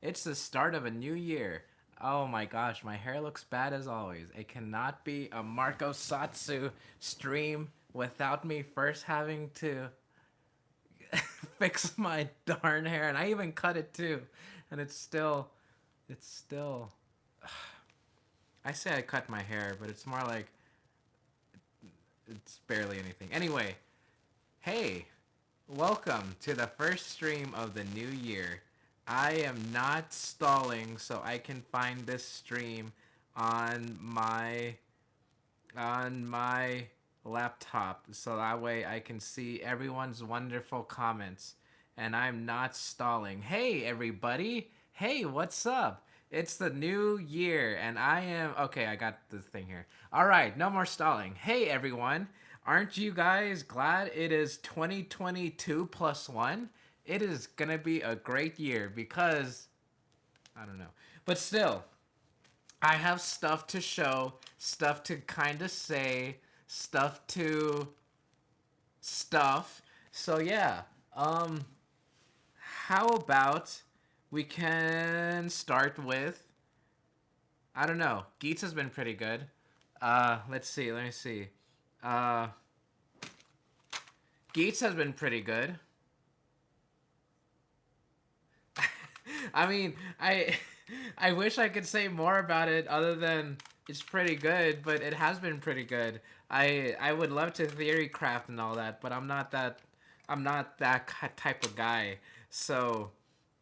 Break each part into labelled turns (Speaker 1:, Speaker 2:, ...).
Speaker 1: It's the start of a new year. Oh my gosh, my hair looks bad as always. It cannot be a Marcosatsu stream without me first having to fix my darn hair. And I even cut it too. And it's still. I say I cut my hair, but it's more like it's barely anything. Anyway, hey, welcome to the first stream of the new year. I am not stalling so I can find this stream on my laptop so that way I can see everyone's wonderful comments and I'm not stalling. Hey everybody. Hey, what's up? It's the new year and I am okay, I got the thing here. All right, no more stalling. Hey everyone. Aren't you guys glad it is 2022 plus 1? It is going to be a great year because I don't know. But still, I have stuff to show, stuff to kind of say, stuff to stuff. So yeah, um how about we can start with I don't know. Geets has been pretty good. Let's see. Let me see. Uh Geets has been pretty good. I mean, I wish I could say more about it other than it's pretty good, but it has been pretty good. I would love to theory craft and all that, but I'm not that type of guy. So,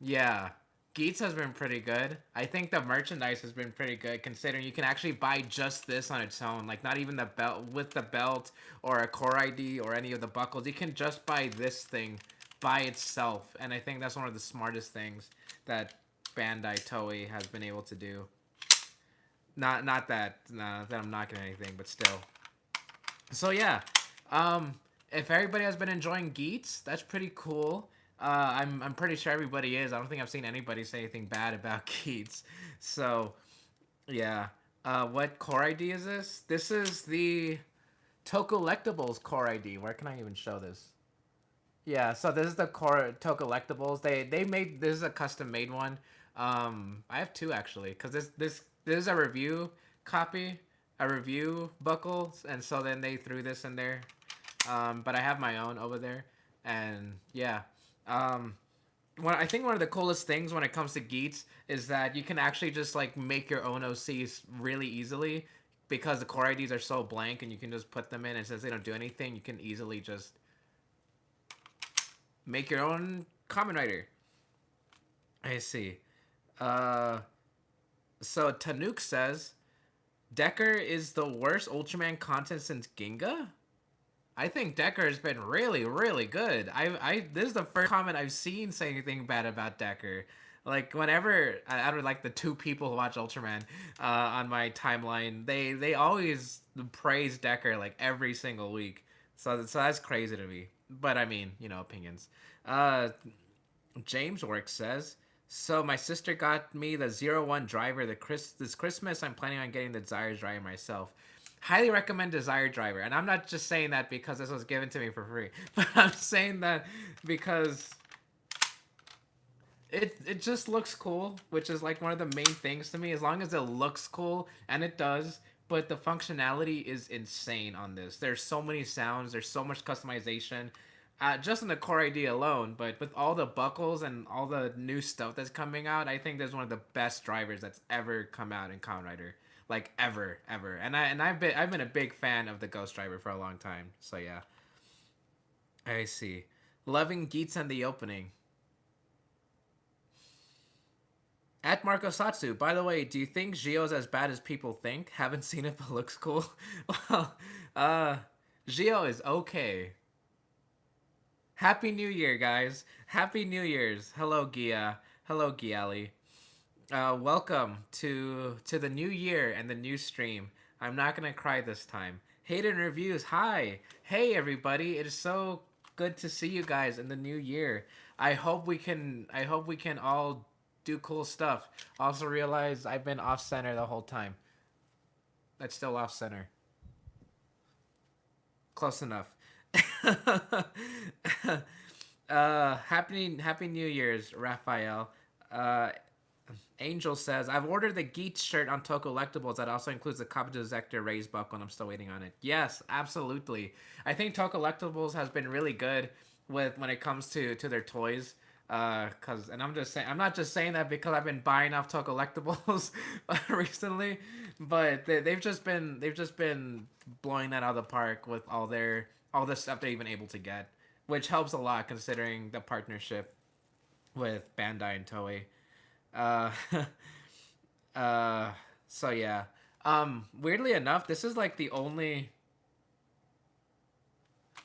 Speaker 1: yeah. Geets has been pretty good. I think the merchandise has been pretty good considering you can actually buy just this on its own. Like not even the belt with the belt or a core ID or any of the buckles. You can just buy this thing by itself. And I think that's one of the smartest things that Bandai Toei has been able to do. Not that that I'm knocking anything, but still. So yeah, um, if everybody has been enjoying Geets, that's pretty cool. I'm pretty sure everybody is. I don't think I've seen anybody say anything bad about Geets. So yeah. What core ID is this? This is the Toku Collectibles core ID. Where can I even show this? Yeah, so this is the core Toku Collectibles. They made this is a custom made one. I have two actually, cause this is a review copy, a review buckle, and so then they threw this in there. But I have my own over there, and yeah. Um, I think one of the coolest things when it comes to Geets is that you can actually just like make your own OCs really easily because the core IDs are so blank and you can just put them in and since they don't do anything, you can easily just make your own Kamen Rider. I see. Uh, so Tanuk says Decker is the worst Ultraman content since Ginga. I think Decker has been really, really good. I this is the first comment I've seen say anything bad about Decker. Like whenever out of like the two people who watch Ultraman on my timeline, they always praise Decker like every single week. So that's crazy to me. But I mean, opinions. Uh, James Work says, so my sister got me the 01 driver this Christmas. I'm planning on getting the Desire driver myself. Highly recommend Desire driver. And I'm not just saying that because this was given to me for free. But I'm saying that because it just looks cool, which is like one of the main things to me. As long as it looks cool, and it does, but the functionality is insane on this. There's so many sounds, there's so much customization, just in the core ID alone. But with all the buckles and all the new stuff that's coming out, I think there's one of the best drivers that's ever come out in Kamen Rider, like ever. I've been a big fan of the Ghost Driver for a long time. So yeah, I see. Loving Geets and the opening. At Marcosatsu, by the way, do you think Gio's as bad as people think? Haven't seen it, but looks cool. Well, uh, Gio is okay. Happy New Year, guys. Happy New Year's. Hello, Gia. Hello, Giali. Welcome to the new year and the new stream. I'm not gonna cry this time. Hayden reviews. Hi. Hey, everybody. It is so good to see you guys in the new year. I hope we can all do cool stuff. Also realize I've been off center the whole time. That's still off center. Close enough. Happy New Year's, Raphael. Uh, Angel says, I've ordered the Geet shirt on Toku Collectibles that also includes the Kabuto Zector raised buckle, and I'm still waiting on it. Yes, absolutely. I think Toku Collectibles has been really good with when it comes to their toys. Cause and I'm just saying, I'm not just saying that because I've been buying off Toku Collectibles recently, but they've just been blowing that out of the park with all the stuff they've been able to get, which helps a lot considering the partnership with Bandai and Toei. Uh, uh, so yeah. Weirdly enough, this is like the only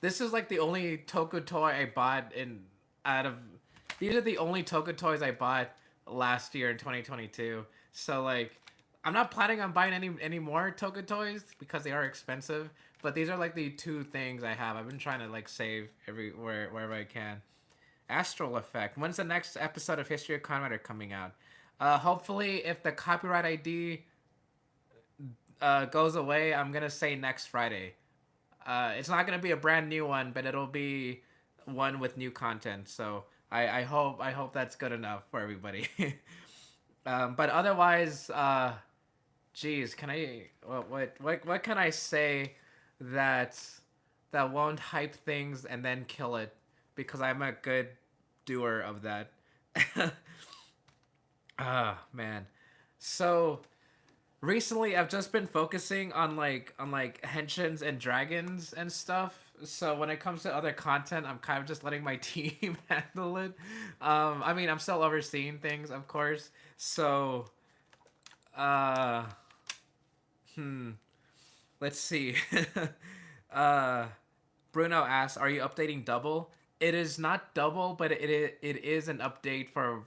Speaker 1: Toku toy I bought in out of these are the only Toku toys I bought last year in 2022. So like I'm not planning on buying any more Toku toys because they are expensive, but these are like the two things I have. I've been trying to like save everywhere wherever I can. Astral Effect. When's the next episode of History of Kamen Rider coming out? Hopefully, if the copyright ID goes away, I'm gonna say next Friday. It's not gonna be a brand new one, but it'll be one with new content. So I hope that's good enough for everybody. But otherwise, geez, can I what can I say that that won't hype things and then kill it because I'm a good doer of that. Ah, man. So recently I've just been focusing on like henshins and dragons and stuff. So when it comes to other content, I'm kind of just letting my team handle it. I mean, I'm still overseeing things, of course. So, uh, hmm, let's see. uh, Bruno asks, "Are you updating Double?" It is not Double, but it is an update for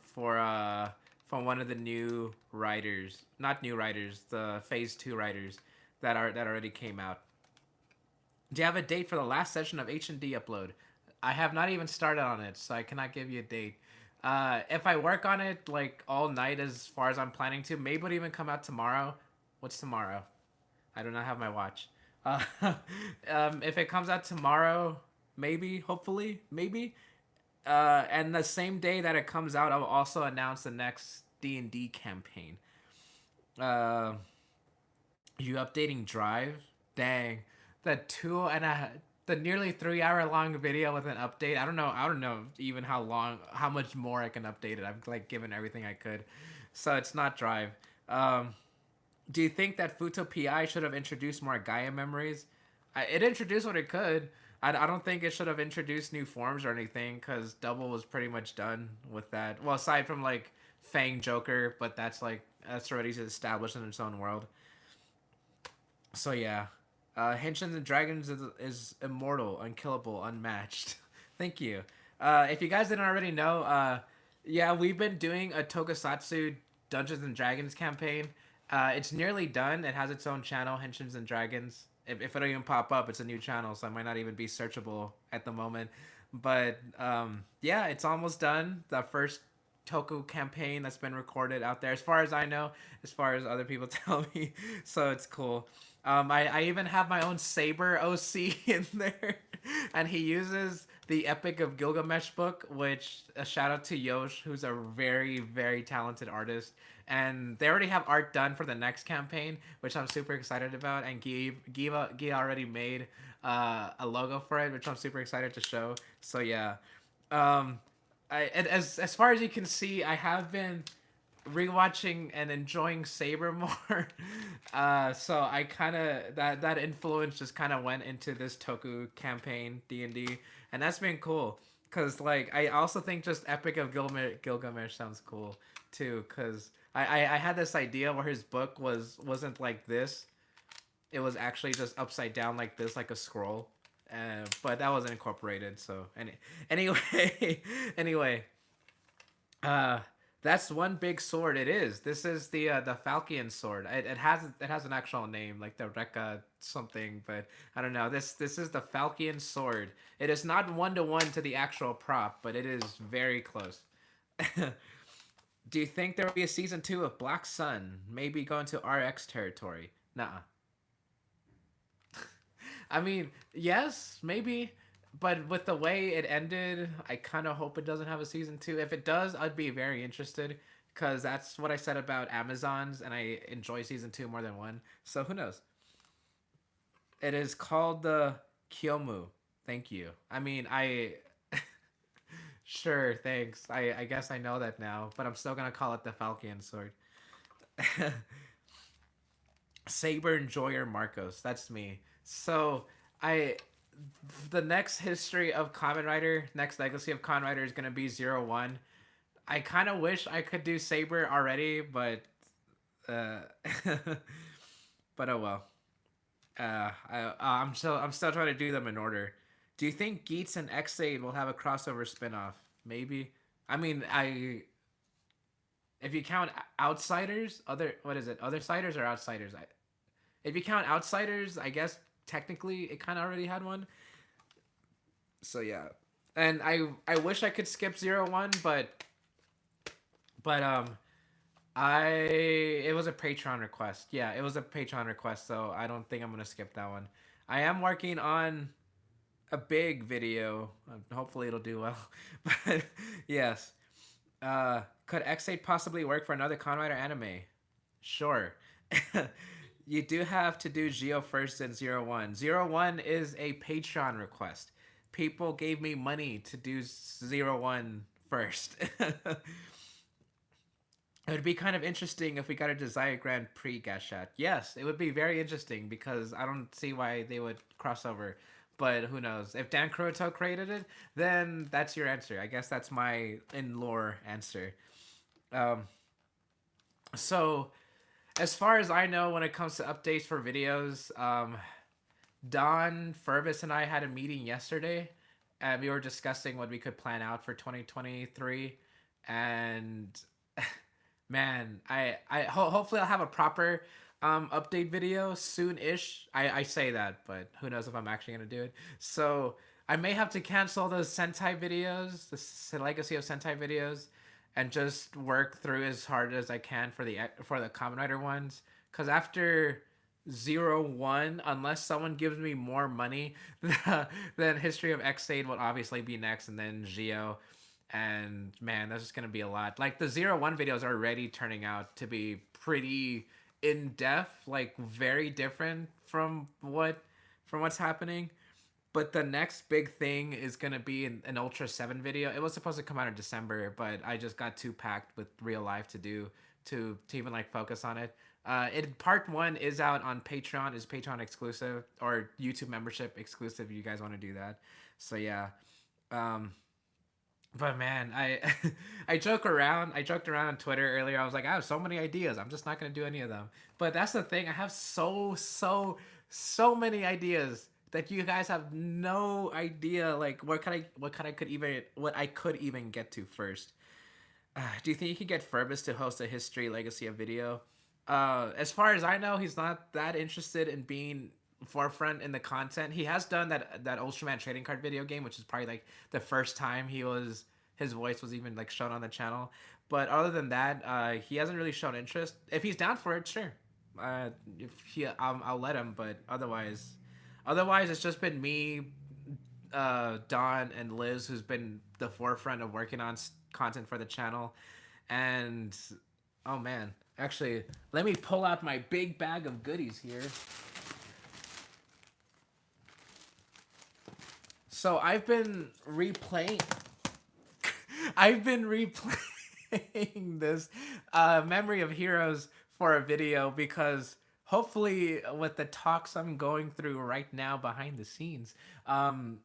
Speaker 1: from one of the new writers, not new writers, the Phase Two writers that already came out. Do you have a date for the last session of H&D upload? I have not even started on it, so I cannot give you a date. If I work on it like all night as far as I'm planning to, maybe it'll even come out tomorrow. What's tomorrow? I do not have my watch. Uh, if it comes out tomorrow, maybe, hopefully, maybe. And the same day that it comes out, I'll also announce the next D&D campaign. Uh, you updating Drive? Dang, the the nearly 3 hour long video with an update. I don't know even how much more I can update it. I've like given everything I could, so it's not Drive. Um, do you think that Futo PI should have introduced more Gaia memories? It introduced what it could. I don't think it should have introduced new forms or anything because Double was pretty much done with that. Well, aside from like Fang Joker, but that's already established in its own world. So yeah, Henshin and Dragons is immortal, unkillable, unmatched. Thank you. If you guys didn't already know, yeah, we've been doing a Tokusatsu Dungeons and Dragons campaign. It's nearly done. It has its own channel, Henshins and Dragons. If it'll even pop up, it's a new channel, so it might not even be searchable at the moment. But yeah, it's almost done. The first Toku campaign that's been recorded out there, as far as I know, as far as other people tell me. So it's cool. I even have my own Saber OC in there, and he uses the Epic of Gilgamesh book, which a shout out to Yosh, who's a very talented artist, and they already have art done for the next campaign, which I'm super excited about. And Giva already made a logo for it, which I'm super excited to show. So yeah, um, as far as you can see, I have been rewatching and enjoying Saber more. So I kind of that influence just kind of went into this Toku campaign D&D, and that's been cool. Cause like I also think just Epic of Gilgamesh sounds cool too. Cause I had this idea where his book wasn't like this. It was actually just upside down like this, like a scroll. But that wasn't incorporated. So anyway, anyway, uh, that's one big sword. It is. This is the Falcon sword. It has an actual name like the Rekka something, but I don't know. This is the Falcon sword. It is not 1-to-1 to the actual prop, but it is very close. Do you think there will be a season 2 of Black Sun? Maybe going to RX territory? Nah. I mean, yes, maybe, but with the way it ended, I kind of hope it doesn't have a season 2. If it does, I'd be very interested because that's what I said about Amazons, and I enjoy season 2 more than one. So who knows? It is called the Kyomu. Thank you. I mean, I sure, thanks. I guess I know that now, but I'm still gonna call it the Falcon sword. Saber Enjoyer Marcos. That's me. So I the next history of Kamen Rider, next legacy of Kamen Rider is gonna be 01. I kind of wish I could do Saber already, but uh, but oh well. I'm still trying to do them in order. Do you think Geats and X8 will have a crossover spinoff? Maybe. I mean, I if you count Outsiders, other what is it? Other Siders or Outsiders? If you count Outsiders, I guess technically it kind of already had one. So yeah, and I wish I could skip 01, but I it was a Patreon request. Yeah, it was a Patreon request, so I don't think I'm gonna skip that one. I am working on a big video. Hopefully it'll do well. But yes. Could X8 possibly work for another Kamen Rider anime? Sure. You do have to do Geo first and 01. 01 is a Patreon request. People gave me money to do 01 first. It would be kind of interesting if we got a Desire Grand Prix Gashat. Yes, it would be very interesting because I don't see why they would cross over. But who knows? If Dan Kuroto created it, then that's your answer. I guess that's my in lore answer. Um, so, as far as I know, when it comes to updates for videos, Don, Fervis, and I had a meeting yesterday, and we were discussing what we could plan out for 2023. And man, hopefully I'll have a proper update video soon-ish. I say that, but who knows if I'm actually gonna do it. So I may have to cancel those Sentai videos, the legacy of Sentai videos, and just work through as hard as I can for the Kamen Rider ones. Cause after 01, unless someone gives me more money, then History of X8 will obviously be next, and then Geo. And man, that's just gonna be a lot. Like the 01 videos are already turning out to be pretty in depth, like very different from what's happening. But the next big thing is gonna be an Ultra 7 video. It was supposed to come out in December, but I just got too packed with real life to do to even like focus on it. Part one is out on Patreon, is Patreon exclusive or YouTube membership exclusive. If you guys want to do that, so yeah. Um, but man, I joke around. I joked around on Twitter earlier. I was like, I have so many ideas. I'm just not gonna do any of them. But that's the thing. I have so many ideas that you guys have no idea. Like, what I could even get to first. Do you think you could get Furbus to host a History Legacy of video? As far as I know, he's not that interested in being forefront in the content. He has done that Ultraman trading card video game, which is probably like the first time his voice was even like shown on the channel. But other than that, he hasn't really shown interest. If he's down for it, sure. If he, I'll let him. But otherwise, it's just been me, Don, and Liz, who's been the forefront of working on content for the channel. And oh man, actually, let me pull out my big bag of goodies here. So I've been replaying this Memory of Heroes for a video because hopefully with the talks I'm going through right now behind the scenes,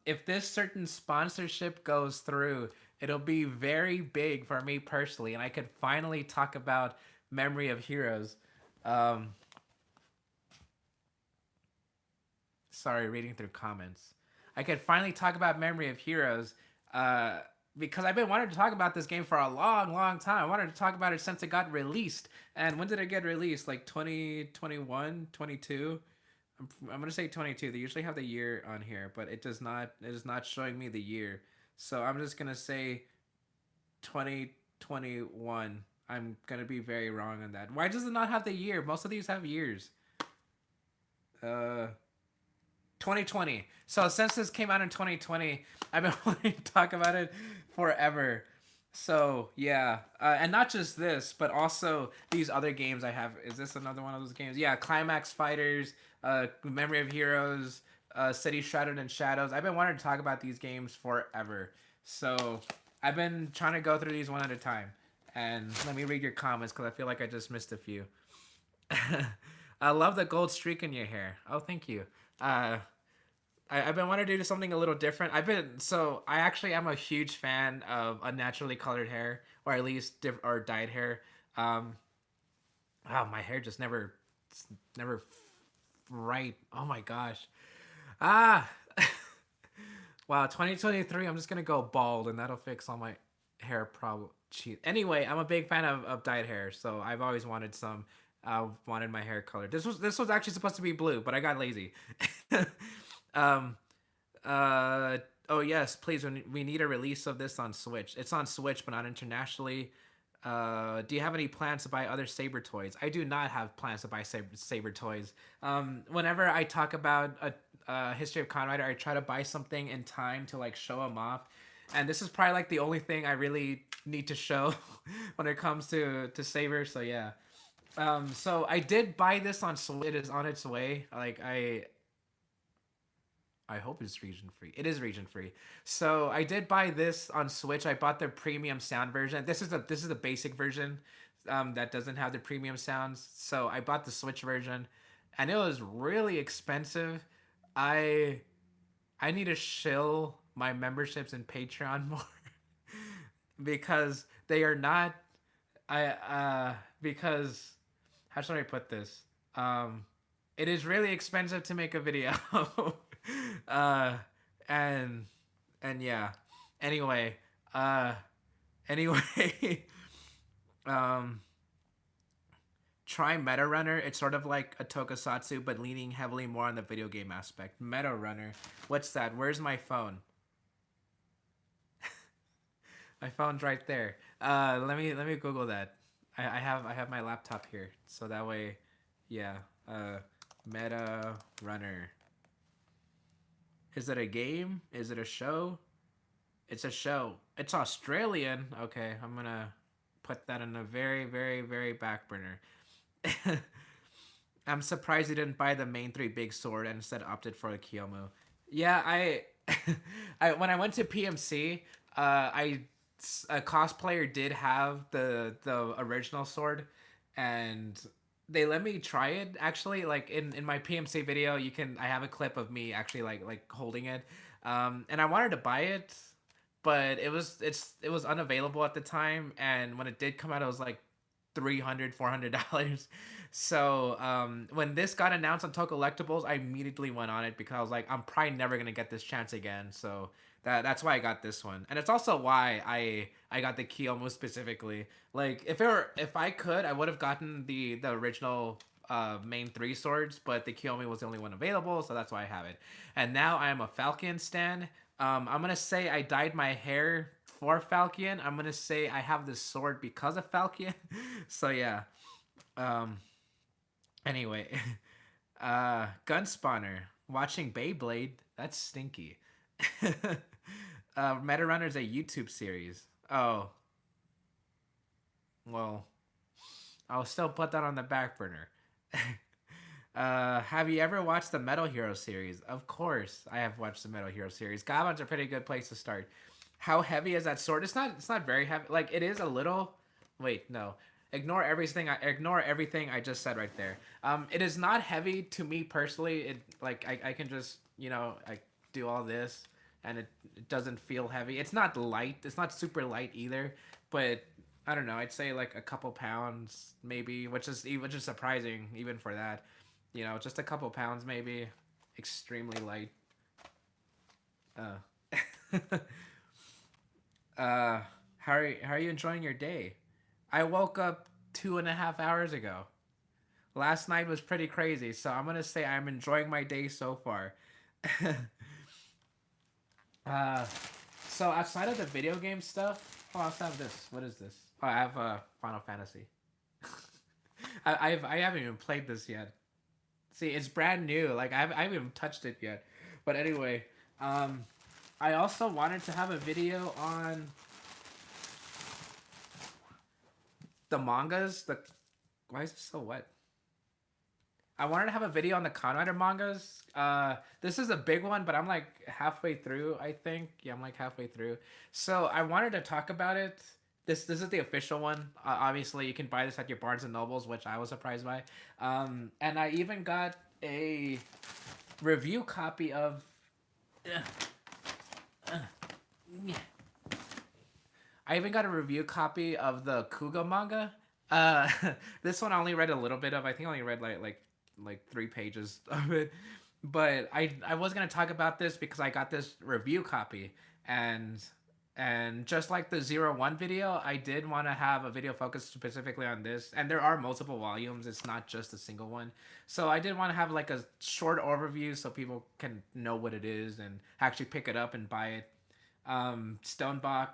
Speaker 1: if this certain sponsorship goes through, it'll be very big for me personally, and I could finally talk about Memory of Heroes. Sorry, reading through comments. I could finally talk about Memory of Heroes because I've been wanting to talk about this game for a long time. I wanted to talk about it since it got released. And when did it get released? Like 2021, 22? I'm going to say 22. They usually have the year on here, but it is not showing me the year. So I'm just going to say 2021. I'm going to be very wrong on that. Why does it not have the year? Most of these have years. 2020. So since this came out in 2020, I've been wanting to talk about it forever. So yeah, and not just this, but also these other games I have. Is this another one of those games? Yeah, Climax Fighters, Memory of Heroes, City Shrouded in Shadows. I've been wanting to talk about these games forever. So I've been trying to go through these one at a time. And let me read your comments because I feel like I just missed a few. I love the gold streak in your hair. Oh, thank you. Uh, I've been wanting to do something a little different. I actually am a huge fan of unnaturally colored hair, or at least or dyed hair. Um, my hair just never right. Oh my gosh. Ah, wow. 2023. I'm just gonna go bald, and that'll fix all my hair problem. Anyway, I'm a big fan of dyed hair, so I've always wanted some. I wanted my hair colored. This was actually supposed to be blue, but I got lazy. um, Uh oh yes, please. We need a release of this on Switch. It's on Switch, but not internationally. Do you have any plans to buy other Saber toys? I do not have plans to buy Saber toys. Whenever I talk about a history of Kamen Rider, I try to buy something in time to like show them off, and this is probably like the only thing I really need to show when it comes to Saber. So yeah. So I did buy this on Switch. It is on its way. Like I hope it's region free. It is region free. So I did buy this on Switch. I bought the premium sound version. This is the basic version that doesn't have the premium sounds. So I bought the Switch version, and it was really expensive. I I need to shill my memberships in Patreon more because they are not. Because how should I put this? Um, it is really expensive to make a video. uh, and and yeah. Anyway, uh, anyway, um, try Meta Runner. It's sort of like a Tokusatsu, but leaning heavily more on the video game aspect. Meta Runner. What's that? Where's my phone? My phone's right there. Let me Google that. I have my laptop here, so that way, yeah. Meta Runner. Is it a game? Is it a show? It's a show. It's Australian. Okay, I'm gonna put that in a very, very, very back burner. I'm surprised you didn't buy the main three big sword and instead opted for a Kiyomu. Yeah, I when I went to PMC, I a cosplayer did have the original sword, and they let me try it. Actually, like in my PMC video, I have a clip of me actually like holding it, and I wanted to buy it, but it was unavailable at the time, and when it did come out, it was like 300 $400. So when this got announced on Toku Collectibles, I immediately went on it because I was like, I'm probably never gonna get this chance again. So that's why I got this one, and it's also why I got the Kiyomu specifically. Like if I could, I would have gotten the original main three swords, but the Kiyomi was the only one available, so that's why I have it. And now I am a Falcon stan. I'm gonna say I dyed my hair for Falcon. I'm gonna say I have this sword because of Falcon. So yeah. Um. Anyway, Gunspawner watching Beyblade. That's stinky. Meta Runner is a YouTube series. Oh, well, I'll still put that on the back burner. Have you ever watched the Metal Hero series? Of course, I have watched the Metal Hero series. Gabon's a pretty good place to start. How heavy is that sword? It's not very heavy. Like it is a little. Wait, no. Ignore everything I just said right there. It is not heavy to me personally. It like I can just I do all this, and it doesn't feel heavy. It's not light. It's not super light either. But I don't know. I'd say like a couple pounds maybe, which is surprising even for that. Just a couple pounds maybe. Extremely light. Uh, how are you enjoying your day? I woke up 2.5 hours ago. Last night was pretty crazy, so I'm gonna say I'm enjoying my day so far. uh, so outside of the video game stuff, I also have this. What is this? Oh, I have Final Fantasy. I haven't even played this yet. See, it's brand new. Like I haven't even touched it yet. But anyway, I also wanted to have a video on the mangas. The Why is it so wet? I wanted to have a video on the Kamen Rider mangas. This is a big one, but I'm like halfway through. I think, yeah, I'm like halfway through. So I wanted to talk about it. This is the official one. Obviously, you can buy this at your Barnes and Nobles, which I was surprised by. And I even got a review copy of. I even got a review copy of the Kuga manga. Uh, this one I only read a little bit of. I think I only read like 3 pages of it. But I was gonna talk about this because I got this review copy, and just like the 01 video, I did want to have a video focused specifically on this. And there are multiple volumes; it's not just a single one. So I did want to have like a short overview so people can know what it is and actually pick it up and buy it. Stonebot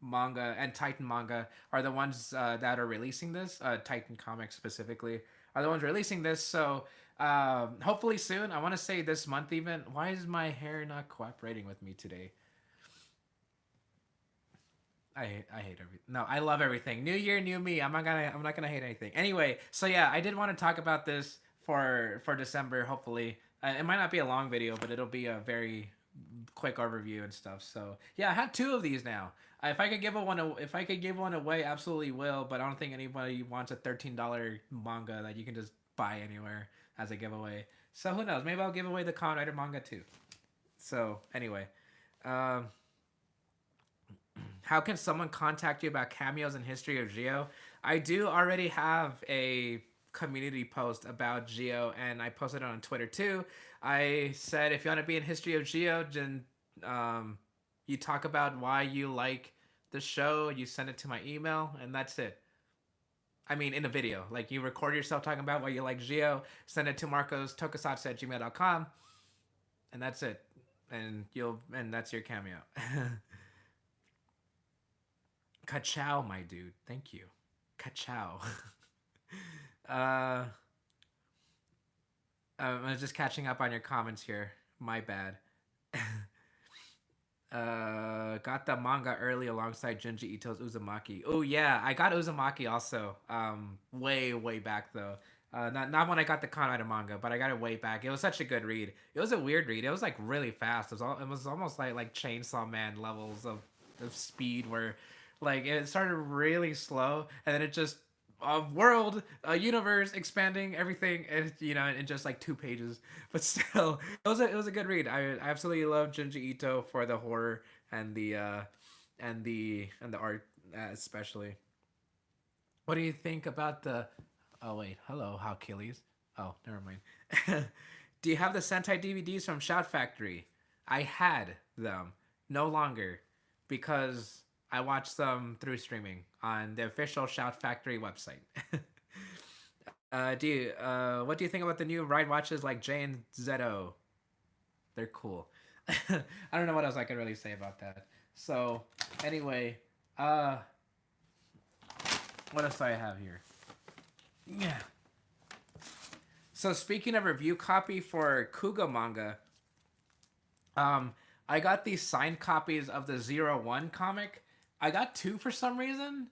Speaker 1: manga and Titan manga are the ones that are releasing this. Titan Comics specifically are the ones releasing this. So hopefully soon. I want to say this month even. Why is my hair not cooperating with me today? I hate everything. No, I love everything. New year, new me. I'm not gonna hate anything. Anyway, so yeah, I did want to talk about this for December. Hopefully, it might not be a long video, but it'll be a very quick overview and stuff. So yeah, I have two of these now. If I could give one away, absolutely will. But I don't think anybody wants a $13 manga that you can just buy anywhere as a giveaway. So who knows? Maybe I'll give away the Kamen Rider manga too. So anyway, um, how can someone contact you about cameos in History of Geo? I do already have a community post about Geo, and I posted it on Twitter too. I said if you want to be in History of Geo, then you talk about why you like the show, you send it to my email, and that's it. I mean, in a video. Like, you record yourself talking about why you like Geo, send it to marcos@gmail.com, and that's it. And that's your cameo. Ka-chow, my dude. Thank you. Ka-chow. uh, I'm just catching up on your comments here. My bad. Got the manga early alongside Junji Ito's Uzumaki. Oh yeah, I got Uzumaki also. Way back though. Not when I got the Kamen manga, but I got it way back. It was such a good read. It was a weird read. It was like really fast. It was almost like Chainsaw Man levels of speed where like it started really slow and then it just a world, a universe expanding everything, and in just like 2 pages. But still, it was a good read. I absolutely love Junji Ito for the horror and the art, especially. What do you think about the? Oh wait, hello, Achilles. Oh, never mind. Do you have the Sentai DVDs from Shout Factory? I had them, no longer, because I watched them through streaming on the official Shout Factory website. What do you think about the new ride watches like J and Zeto? They're cool. I don't know what else I can really say about that. So anyway, uh, what else do I have here? Yeah. So speaking of review copy for Kuga manga, I got these signed copies of the 01 comic. I got two for some reason.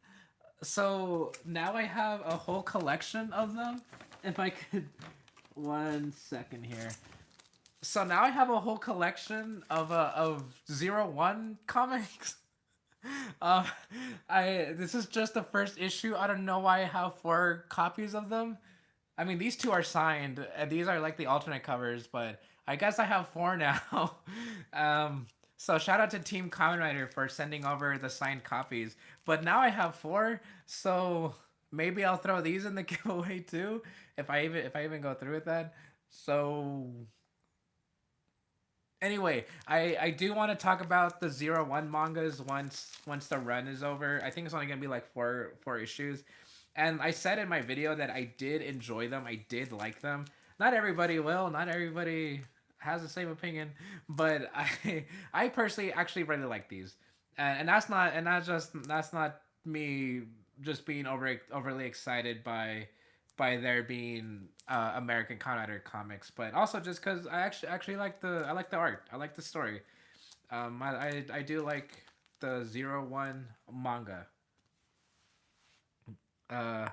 Speaker 1: So now I have a whole collection of them. If I could, 1 second here. So now I have a whole collection of 01 comics. Um, I This is just the first issue. I don't know why I have 4 copies of them. I mean, these two are signed, and these are like the alternate covers, but I guess I have 4 now. So shout out to Team Kamen Rider for sending over the signed copies. But now I have 4, so maybe I'll throw these in the giveaway too, if I even go through with that. So anyway, I do want to talk about the 01 mangas once the run is over. I think it's only gonna be like four issues. And I said in my video that I did enjoy them. I did like them. Not everybody will. Not everybody has the same opinion, but I personally actually really like these. And that's not me just being overly excited by there being American Kamen Rider comics, but also just because I actually I like the art. I like the story. I do like the 01 manga. Uh,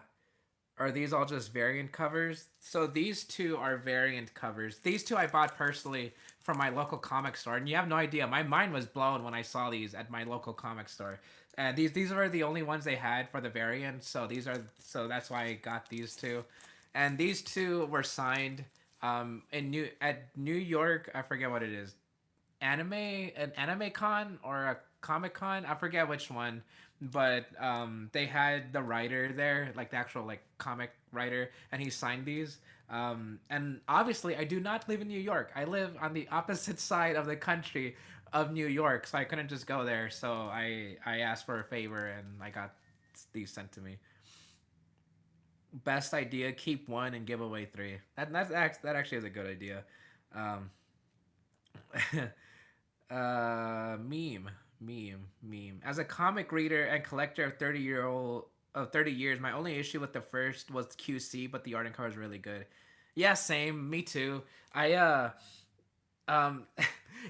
Speaker 1: are these all just variant covers? So these two are variant covers. These two I bought personally from my local comic store, and you have no idea. My mind was blown when I saw these at my local comic store. And these were the only ones they had for the variant, so that's why I got these two. And these two were signed at New York. I forget what it is, an anime con or a comic con. I forget which one, but they had the writer there, like the actual like comic writer, and he signed these. And obviously, I do not live in New York. I live on the opposite side of the country of New York, so I couldn't just go there. So I asked for a favor, and I got these sent to me. Best idea: keep one and give away three. That actually is a good idea. Um, meme. As a comic reader and collector of 30 years, my only issue with the first was QC, but the art and cover is really good. Yeah, same. Me too. I um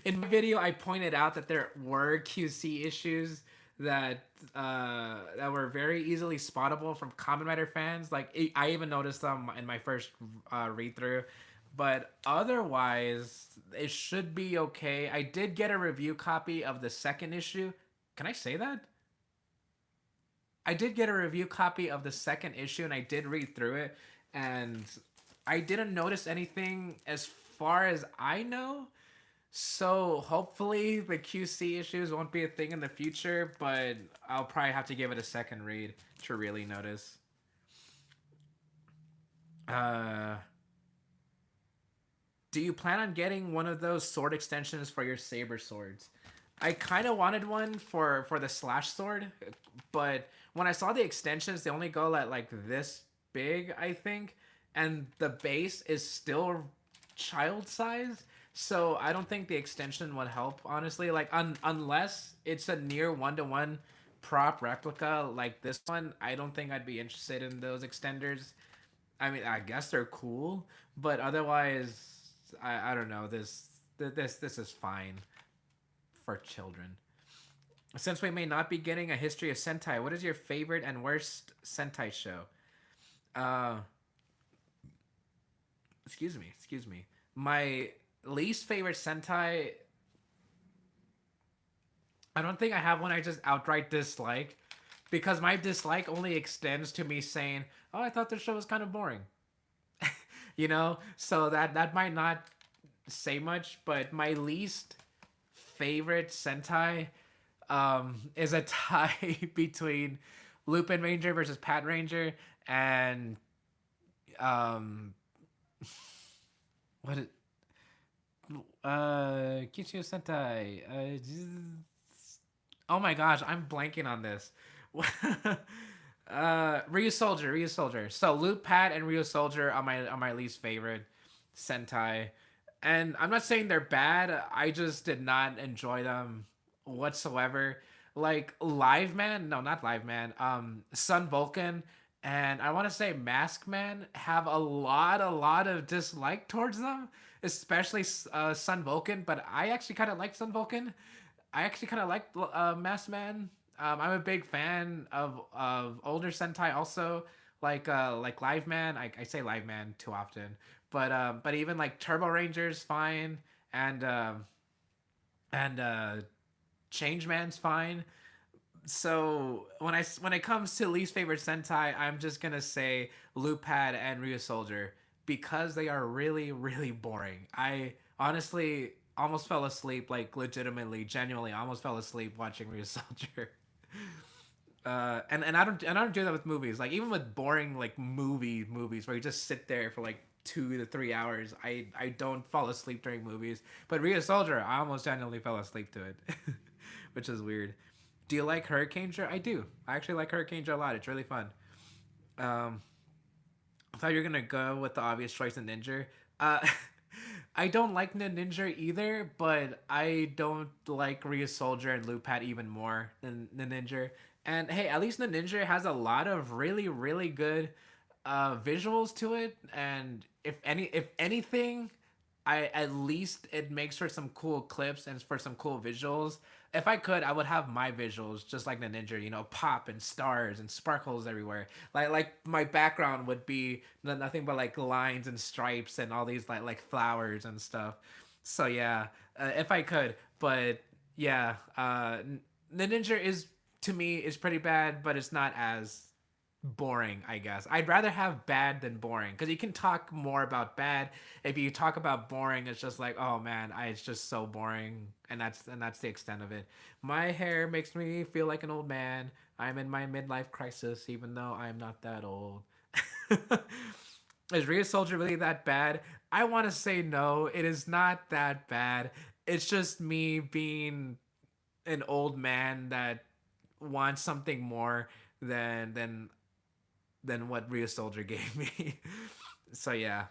Speaker 1: in my video I pointed out that there were QC issues that that were very easily spottable from Kamen Rider fans. Like I even noticed them in my first read through, but otherwise it should be okay. I did get a review copy of the second issue. Can I say that? I did get a review copy of the second issue and I did read through it, and I didn't notice anything as far as I know. So hopefully the QC issues won't be a thing in the future, but I'll probably have to give it a second read to really notice. Uh, do you plan on getting one of those sword extensions for your saber swords? I kind of wanted one for the slash sword, but when I saw the extensions, they only go at like this big, I think, and the base is still child size. So I don't think the extension would help, honestly. Like unless it's a near 1-to-1 prop replica like this one, I don't think I'd be interested in those extenders. I mean, I guess they're cool, but otherwise, I don't know. This is fine for children. Since we may not be getting a history of Sentai, what is your favorite and worst Sentai show? Uh, excuse me. My least favorite Sentai. I don't think I have one I just outright dislike, because my dislike only extends to me saying, "Oh, I thought the show was kind of boring." So that might not say much, but my least favorite Sentai is a tie between Lupin Ranger versus Pat Ranger and what it, Kichio Sentai. Oh my gosh, I'm blanking on this. Ryu Soldier. So Loop Pat and Ryu Soldier are my least favorite Sentai. And I'm not saying they're bad. I just did not enjoy them whatsoever. Like Live Man, no, not Live Man. Sun Vulcan and I want to say Mask Man have a lot of dislike towards them, especially Sun Vulcan. But I actually kind of like Sun Vulcan. I actually kind of like Mask Man. I'm a big fan of older Sentai also, like Live Man. I say Live Man too often, but even like Turbo Ranger's fine, and Change Man's fine. So when it comes to least favorite Sentai, I'm just gonna say Lupad and Ryu Soldier because they are really boring. I honestly almost fell asleep, like legitimately, genuinely, almost fell asleep watching Ryu Soldier. And I don't do that with movies. Like even with boring like movies where you just sit there for like 2 to 3 hours, I don't fall asleep during movies. But Rhea Soldier, I almost genuinely fell asleep to it, which is weird. Do you like Hurricane Joe? I do. I actually like Hurricane Joe a lot. It's really fun. Um, I thought you were gonna go with the obvious choice of Ninja. Uh, I don't like the Ninja either, but I don't like Rhea Soldier and Lupat even more than the Ninja. And hey, at least the Ninja has a lot of really good visuals to it, and if anything, I at least it makes for some cool clips and for some cool visuals. if I could, I would have my visuals just like the ninja, pop and stars and sparkles everywhere. Like my background would be nothing but like lines and stripes and all these like flowers and stuff. So yeah, if I could, but yeah, the ninja is to me is pretty bad, but it's not as boring, I guess. I'd rather have bad than boring because you can talk more about bad. If you talk about boring, it's just like, oh man, it's just so boring, and that's the extent of it. My hair makes me feel like an old man. I'm in my midlife crisis, even though I'm not that old. Is Rhea Soldier really that bad? I want to say no. It is not that bad. It's just me being an old man that wants something more than what Rhea Soldier gave me. So yeah.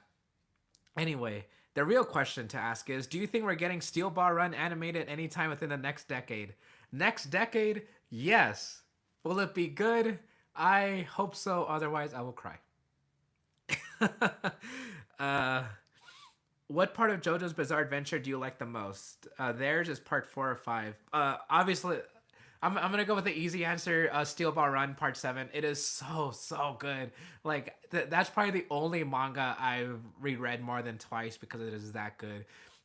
Speaker 1: Anyway, the real question to ask is: do you think we're getting Steel Ball Run animated anytime within the next decade? Next decade, yes. Will it be good? I hope so. Otherwise, I will cry. uh, what part of JoJo's Bizarre Adventure do you like the most? Theirs is part 4 or 5. Obviously, I'm gonna go with the easy answer. Steel Ball Run Part 7. It is so good. Like that's probably the only manga I've reread more than twice because it is that good.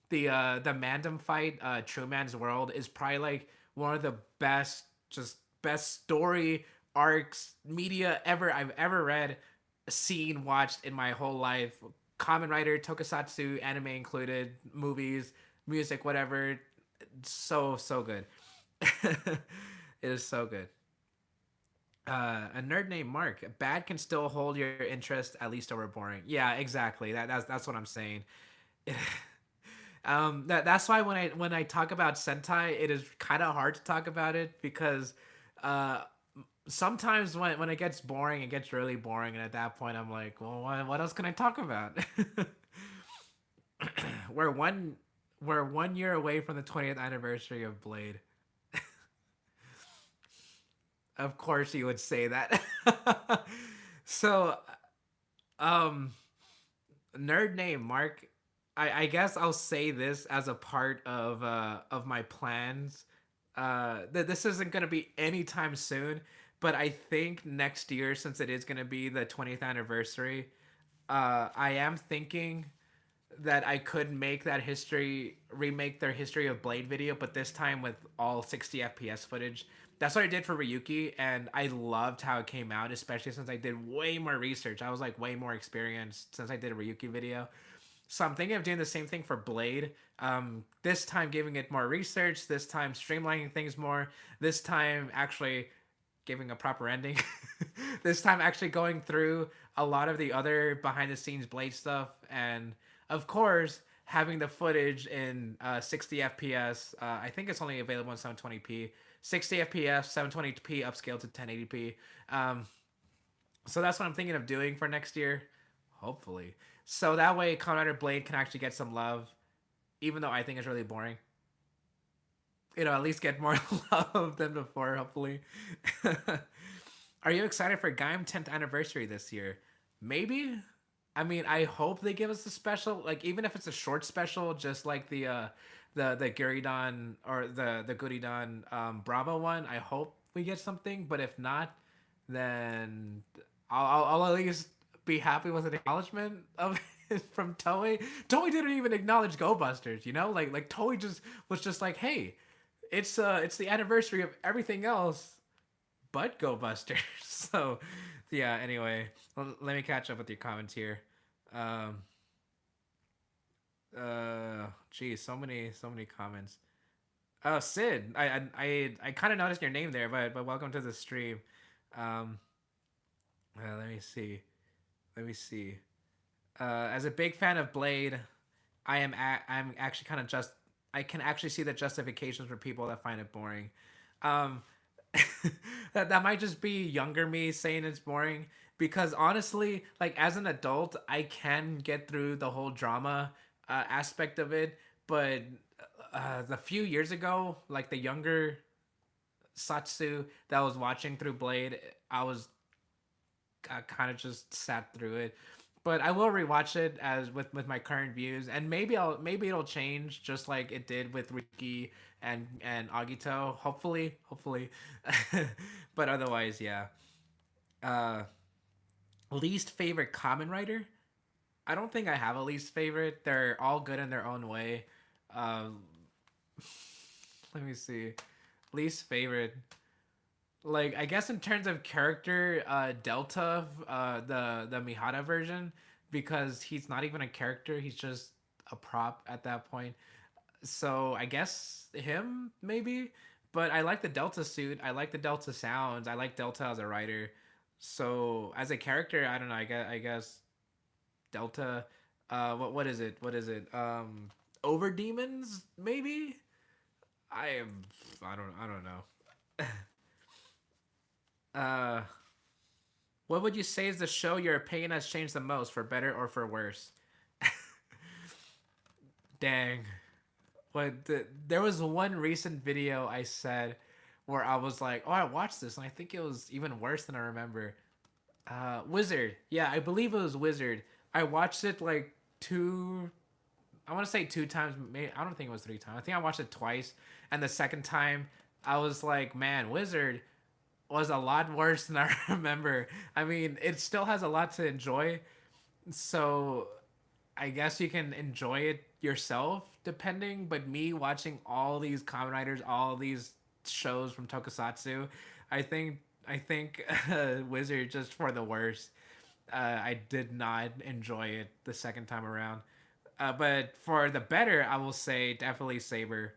Speaker 1: The Mandem fight, True Man's World, is probably like one of the best story arcs media ever I've ever read, seen, watched in my whole life. Kamen Rider, Tokusatsu, anime included, movies, music, whatever. So good. It is so good. A nerd named Mark. Bad can still hold your interest at least over boring. Yeah, exactly. That's what I'm saying. That's why when I talk about Sentai, it is kind of hard to talk about it because uh sometimes when it gets boring, it gets really boring, and at that point, I'm like, well, what else can I talk about? we're one we're 1 year away from the 20th anniversary of Blade. Of course, you would say that. So, um, nerd name Mark. I guess I'll say this as a part of my plans. That this isn't gonna be anytime soon, but I think next year, since it is gonna be the 20th anniversary, I am thinking that I could make that remake their History of Blade video, but this time with all 60 FPS footage. That's what I did for Ryuki, and I loved how it came out, especially since I did way more research. I was like way more experienced since I did a Ryuki video. So I'm thinking of doing the same thing for Blade. This time giving it more research, this time streamlining things more, this time actually giving a proper ending. This time actually going through a lot of the other behind the scenes Blade stuff, and of course having the footage in 60 FPS. I think it's only available in 720p. 60 FPS, 720p upscale to 1080p. So that's what I'm thinking of doing for next year, hopefully. So that way, Kamen Rider Blade can actually get some love, even though I think it's really boring. At least get more love than before, hopefully. Are you excited for Gaim 10th anniversary this year? Maybe. I mean, I hope they give us a special, like even if it's a short special, just like the Guridan or the Guridan Bravo one. I hope we get something, but if not, then I'll at least be happy with an acknowledgement of it from Toei. Toei didn't even acknowledge Go Busters, like Toei just was just like, hey, it's the anniversary of everything else but Go Busters. So yeah. Anyway, let me catch up with your comments here. Um, geez, so many comments. Oh, Sid, I kind of noticed your name there, but welcome to the stream. Um, let me see. Let me see. As a big fan of Blade, I'm actually kind of just I can actually see the justifications for people that find it boring. Um, that might just be younger me saying it's boring because honestly, like as an adult, I can get through the whole drama aspect of it, but the few years ago, like the younger Satsu that was watching through Blade, I kind of just sat through it. But I will rewatch it as with my current views, and maybe it'll change just like it did with Riki and Agito. Hopefully, but otherwise, yeah. Uh, Least favorite Kamen Rider? I don't think I have a least favorite. They're all good in their own way. Um, Let me see. Least favorite. Like I guess in terms of character, Delta, the Mihara version, because he's not even a character. He's just a prop at that point. So I guess him maybe. But I like the Delta suit. I like the Delta sounds. I like Delta as a writer. So as a character, I don't know. I guess Delta. What is it? What is it? Over demons maybe. I am. I don't know. Uh, what would you say is the show your opinion has changed the most, for better or for worse? Dang. There was one recent video I said where I was like, "Oh, I watched this, and I think it was even worse than I remember." Wizard. Yeah, I believe it was Wizard. I watched it like two. I want to say two times. Maybe I don't think it was three times. I think I watched it twice, and the second time I was like, "Man, Wizard was a lot worse than I remember." I mean, it still has a lot to enjoy, so I guess you can enjoy it yourself depending. But me watching all these Kamen Riders, all these shows from Tokusatsu, I think Wizard just for the worst. I did not enjoy it the second time around. But for the better, I will say definitely Saber.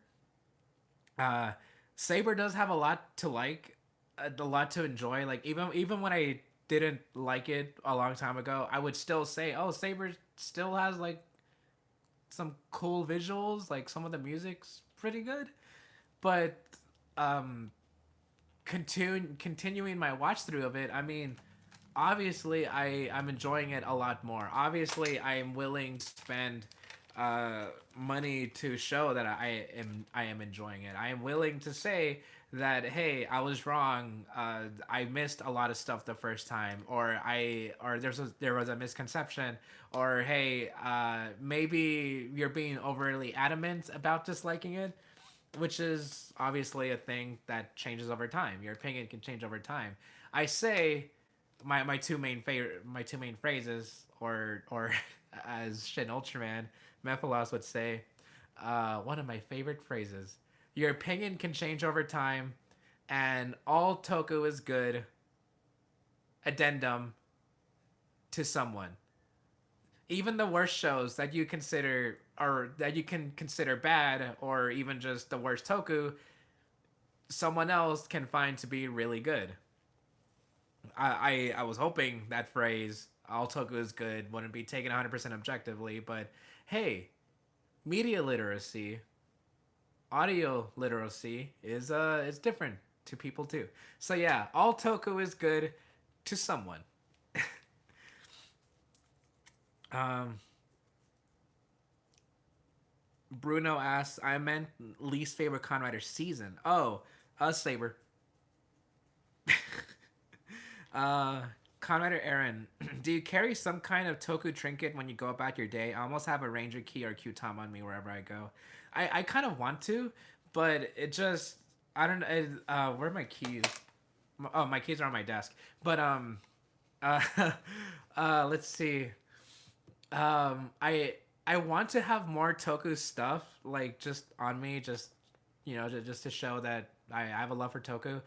Speaker 1: Uh, Saber does have a lot to like, a lot to enjoy. Like even when I didn't like it a long time ago, I would still say, "Oh, Saber still has like some cool visuals. Like some of the music's pretty good." But um, continuing my watch through of it, I mean, obviously I'm enjoying it a lot more. Obviously, I am willing to spend money to show that I am enjoying it. I am willing to say that, hey, I was wrong. I missed a lot of stuff the first time, or there was a misconception, or hey, maybe you're being overly adamant about disliking it, which is obviously a thing that changes over time. Your opinion can change over time. I say my two main phrases, or as Shin Ultraman Mephilos would say, one of my favorite phrases. Your opinion can change over time, and all Toku is good. Addendum to someone. Even the worst shows that you consider, or that you can consider bad, or even just the worst Toku, someone else can find to be really good. I was hoping that phrase "all Toku is good" wouldn't be taken 100% objectively, but hey, media literacy, audio literacy is different to people too. So yeah, all Toku is good to someone. Um, Bruno asks, I meant least favorite Kamen Rider season. Oh, Saber. Uh, Kamen Rider Aaron, do you carry some kind of Toku trinket when you go about your day? I almost have a Ranger key or Q-Tom on me wherever I go. I kind of want to, but it just I don't know. Where are my keys? Oh, my keys are on my desk. But uh, let's see. I want to have more Toku stuff like just on me, just just to show that I have a love for Toku,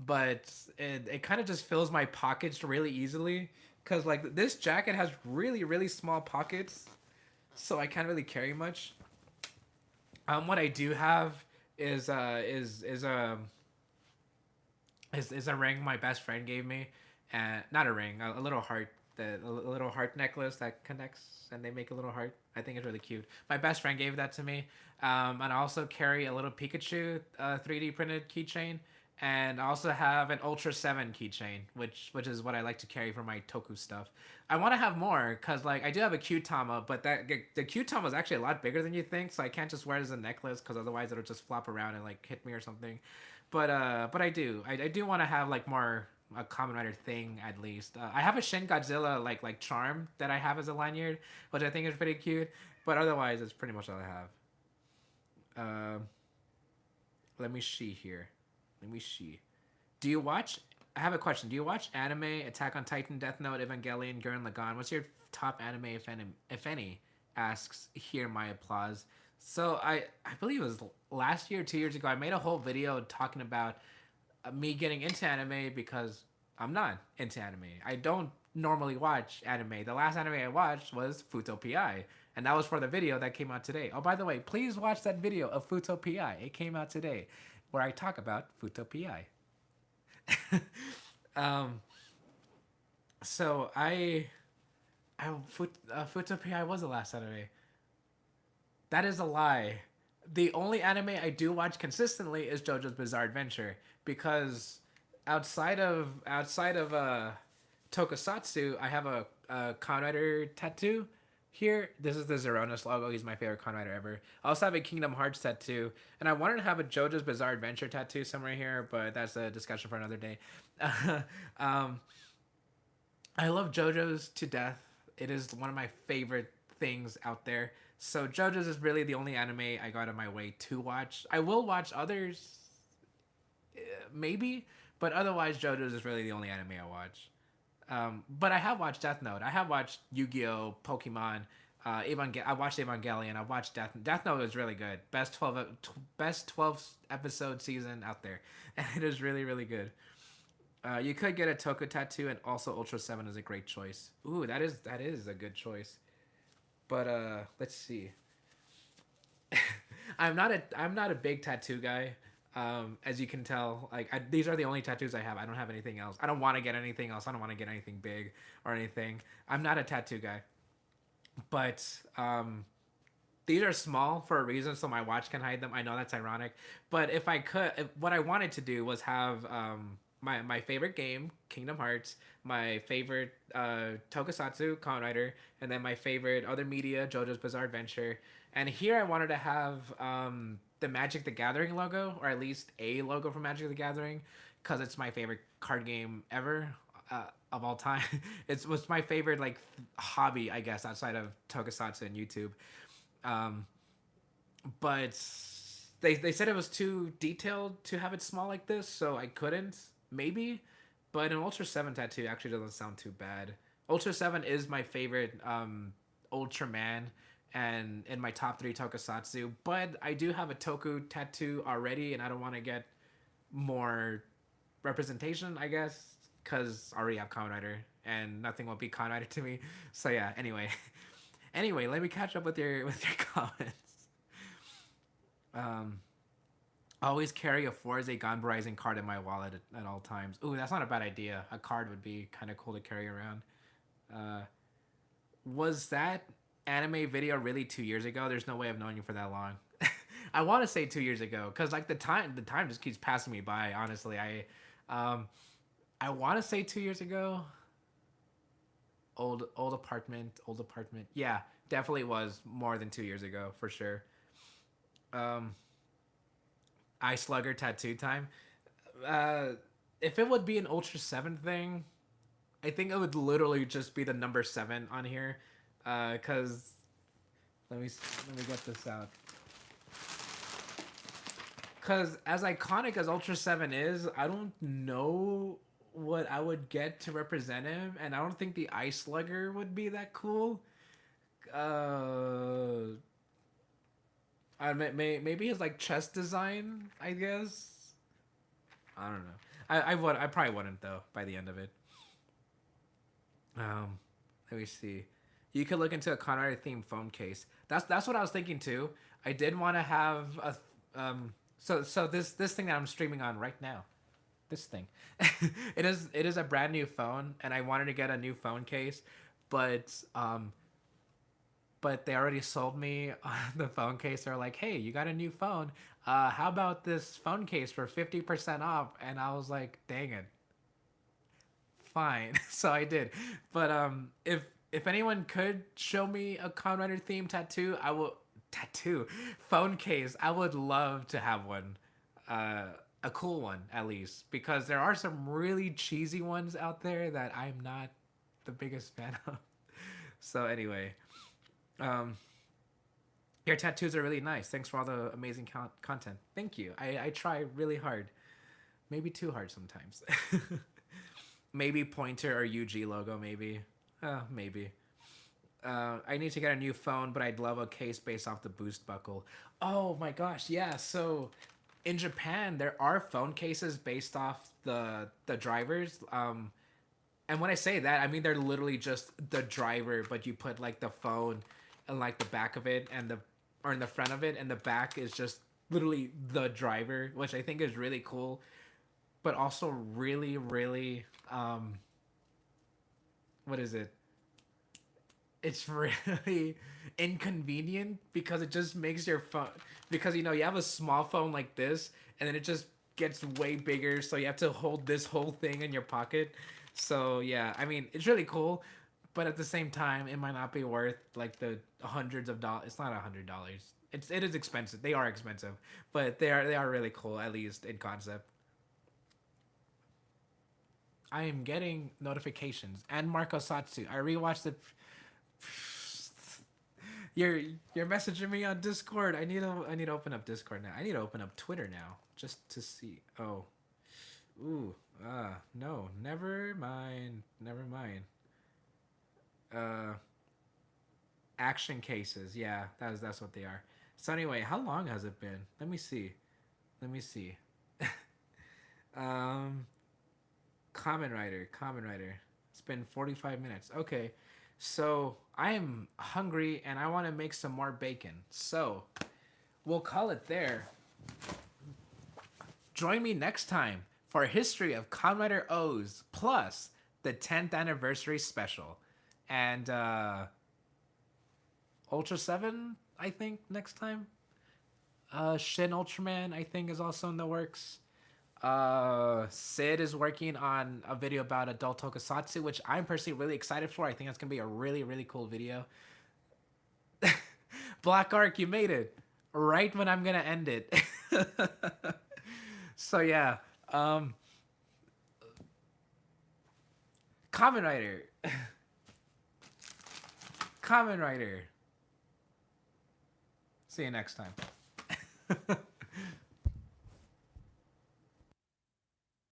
Speaker 1: but it kind of just fills my pockets really easily because like this jacket has really small pockets, so I can't really carry much. What I do have is is a ring my best friend gave me, and not a ring, a little heart, a little heart necklace that connects and they make a little heart. I think it's really cute. My best friend gave that to me, and I also carry a little Pikachu 3D printed keychain, and I also have an Ultra Seven keychain, which is what I like to carry for my Toku stuff. I want to have more because like I do have a Q-Tama, but the Q-Tama is actually a lot bigger than you think, so I can't just wear it as a necklace because otherwise it'll just flop around and like hit me or something. But I do want to have like a Kamen Rider thing at least. I have a Shin Godzilla like charm that I have as a lanyard, which I think is pretty cute. But otherwise, it's pretty much all I have. Uh, Let me see here. Let me see. Do you watch? I have a question. Do you watch anime? Attack on Titan, Death Note, Evangelion, Gurren Lagann. What's your top anime, if any? Asks here. My applause. So I believe it was last year, 2 years ago. I made a whole video talking about me getting into anime because I'm not into anime. I don't normally watch anime. The last anime I watched was Futo PI, and that was for the video that came out today. Oh, by the way, please watch that video of Futo PI. It came out today, where I talk about Futo PI. um, so Futo PI was the last anime. That is a lie. The only anime I do watch consistently is JoJo's Bizarre Adventure because outside of Tokusatsu, I have a Kamen Rider tattoo here. This is the Zeronis logo. He's my favorite Kamen Rider ever. I also have a Kingdom Hearts tattoo, and I wanted to have a JoJo's Bizarre Adventure tattoo somewhere here, but that's a discussion for another day. um, I love JoJo's to death. It is one of my favorite things out there. So JoJo's is really the only anime I go out of my way to watch. I will watch others, maybe, but otherwise JoJo's is really the only anime I watch. But I have watched Death Note. I have watched Yu-Gi-Oh, Pokemon, I watched Evangelion. I watched Death Note is really good. Best 12 episode season out there, and it is really really good. You could get a Toku tattoo, and also Ultra Seven is a great choice. Ooh, that is a good choice. But let's see. I'm not a big tattoo guy. As you can tell, these are the only tattoos I have. I don't have anything else. I don't want to get anything else. I don't want to get anything big or anything. I'm not a tattoo guy. But these are small for a reason, so my watch can hide them. I know that's ironic, but if what I wanted to do was have my favorite game, Kingdom Hearts, my favorite Tokusatsu, Kamen Rider, and then my favorite other media, JoJo's Bizarre Adventure. And here I wanted to have the Magic the Gathering logo, or at least a logo from Magic the Gathering, because it's my favorite card game ever. Of all time, it was my favorite hobby, I guess, outside of Tokusatsu and YouTube. Um, but they said it was too detailed to have it small like this, so I couldn't. Maybe, but an Ultra Seven tattoo actually doesn't sound too bad. Ultra Seven is my favorite Ultraman, and in my top three Tokusatsu. But I do have a Toku tattoo already, and I don't want to get more representation, I guess, because I already have Kamen Rider, and nothing will be Kamen Rider to me. So yeah. Anyway, anyway, let me catch up with your comments. Um, always carry a Forza Gone Rising card in my wallet at all times. Ooh, that's not a bad idea. A card would be kind of cool to carry around. Uh, was that anime video really 2 years ago? There's no way of knowing you for that long. I want to say 2 years ago because the time just keeps passing me by. Honestly, I want to say 2 years ago. Old apartment. Yeah, definitely was more than 2 years ago for sure. Um, Eye Slugger tattoo time. Uh, if it would be an Ultra Seven thing, I think it would literally just be the number seven on here. Cause let me get this out. Cause as iconic as Ultra Seven is, I don't know what I would get to represent him, and I don't think the Ice Slugger would be that cool. Uh, maybe his chest design, I guess. I don't know. I probably wouldn't though by the end of it. Um, Let me see. You could look into a Conrad themed phone case. That's what I was thinking too. I did want to have so this thing that I'm streaming on right now. This thing. it is a brand new phone, and I wanted to get a new phone case, but but they already sold me the phone case. They're like, "Hey, you got a new phone? How about this phone case for 50% off?" And I was like, "Dang it, fine." So I did. But if anyone could show me a Kamen Rider theme tattoo, I will tattoo phone case. I would love to have one. a cool one at least, because there are some really cheesy ones out there that I'm not the biggest fan of. So anyway, um, your tattoos are really nice. Thanks for all the amazing content. Thank you. I try really hard, maybe too hard sometimes. Maybe pointer or UG logo, maybe. Maybe. I need to get a new phone, but I'd love a case based off the boost buckle. Oh my gosh, yeah. So in Japan, there are phone cases based off the drivers. And when I say that, I mean they're literally just the driver, but you put like the phone in like the back of it and the or in the front of it, and the back is just literally the driver, which I think is really cool, but also really, really what is it? It's really inconvenient because it just makes your phone, because you have a small phone like this, and then it just gets way bigger, so you have to hold this whole thing in your pocket. So yeah, I mean it's really cool, but at the same time it might not be worth like the hundreds of dollars. It's not $100. It is expensive. They are expensive, but they are really cool, at least in concept. I am getting notifications and Marcosatsu. I rewatched the. You're you're messaging me on Discord. I need to open up Discord now. I need to open up Twitter now just to see. Oh, ooh, no, never mind, never mind. Uh, Action cases. Yeah, that's what they are. So anyway, how long has it been? Let me see. Let me see. Um, Kamen Rider. Kamen Rider. It's been 45 minutes. Okay. So I am hungry and I want to make some more bacon. So we'll call it there. Join me next time for a history of Kamen Rider O's plus the 10th anniversary special. And Ultra 7, I think, next time. Shin Ultraman, I think, is also in the works. Sid is working on a video about adult tokusatsu, which I'm personally really excited for. I think that's gonna be a really, really cool video. Black Ark, you made it right when I'm gonna end it. So yeah, Kamen Rider, Kamen Rider. See you next time.